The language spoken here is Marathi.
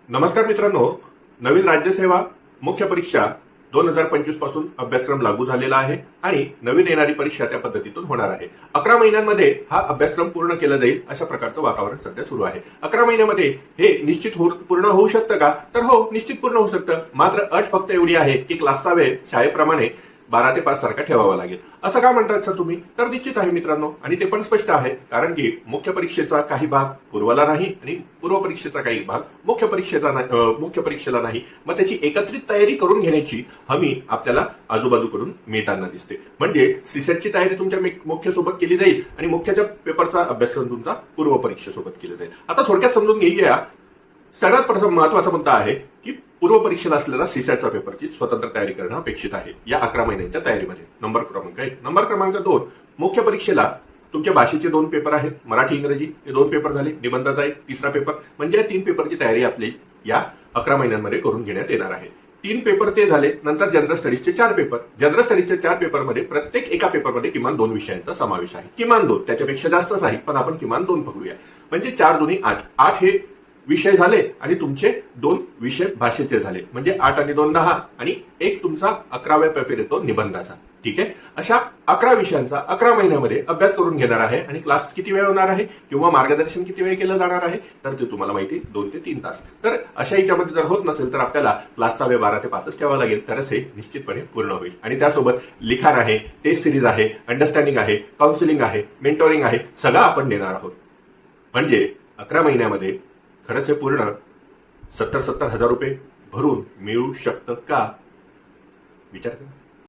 नमस्कार मित्रांनो, नवीन राज्यसेवा मुख्य परीक्षा 2025 पासून अभ्यासक्रम लागू झालेला आहे आणि नवीन येणारी परीक्षा त्या पद्धतीतून होणार आहे. 11 महिन्यांमध्ये हा अभ्यासक्रम पूर्ण केला जाईल अशा प्रकारचं वातावरण सध्या सुरू आहे. 11 महिन्यामध्ये हे निश्चित पूर्ण होऊ शकतं का? तर हो, निश्चित पूर्ण होऊ शकतं. मात्र अट फक्त एवढी आहे की क्लासचा वेळ शाळेप्रमाणे 12 ते 5 सारखा ठेवावा लागेल. असं का म्हणतात सर तुम्ही? तर निश्चित आहे मित्रांनो, आणि ते पण स्पष्ट आहे. कारण की मुख्य परीक्षेचा काही भाग पूर्वला नाही आणि पूर्व परीक्षेचा काही भाग मुख्य परीक्षेला नाही. मग त्याची एकत्रित तयारी करून घेण्याची हमी आपल्याला आजूबाजूकडून मिळताना दिसते. म्हणजे सीसेटची तयारी तुमच्या मुख्य सोबत केली जाईल आणि मुख्याच्या पेपरचा अभ्यासक्रम तुमचा पूर्व परीक्षेसोबत केला जाईल. आता थोडक्यात समजून घेऊया. सगळ्यात प्रथम महत्वाचा मुद्दा आहे की पूर्व परीक्षेला असलेला सीसॅटच्या पेपरची स्वतंत्र तयारी करणं अपेक्षित आहे या 11 महिन्यांच्या तयारीमध्ये. नंबर क्रमांक 1. नंबर क्रमांक 2, मुख्य परीक्षेला तुमच्या भाषेचे 2 पेपर आहेत, मराठी इंग्रजी हे 2 पेपर झाले, निबंधाचा एक तिसरा पेपर, म्हणजे 3 पेपरची तयारी आपली या 11 महिन्यांमध्ये करून घेण्यात येणार आहे. 3 पेपर ते झाले. नंतर जनरल स्टडीजचे 4 पेपर. जनरल स्टडीजच्या 4 पेपरमध्ये प्रत्येक एका पेपरमध्ये किमान 2 विषयांचा समावेश आहे. किमान 2, त्याच्यापेक्षा जास्तच आहे, पण आपण किमान 2 बघूया. म्हणजे 4 दुनी 8. 8 हे विषय झाले आणि तुमचे 2 विषय भाषेचे झाले. म्हणजे 8 आणि 2 10 आणि एक तुमचा 11व्या पेपर येतो निबंधाचा. ठीक आहे. अशा 11 विषयांचा 11 महिन्यामध्ये अभ्यास करून घेणार आहे. आणि क्लास किती वेळ होणार आहे किंवा मार्गदर्शन किती वेळ केलं जाणार आहे तर ते तुम्हाला माहिती, 2 ते 3 तास. तर अशा याच्यामध्ये जर होत नसेल तर आपल्याला क्लासचा वेळ 12 ते 5च ठेवावा लागेल, तरच हे निश्चितपणे पूर्ण होईल. आणि त्यासोबत लिखाण आहे, टेस्ट सिरीज आहे, अंडरस्टँडिंग आहे, काउन्सिलिंग आहे, मेंटोरिंग आहे, सगळं आपण देणार आहोत. म्हणजे 11 महिन्यामध्ये खरंच हे पूर्ण 70,000 रुपये भरून मिळू शकतं का? विचार करा.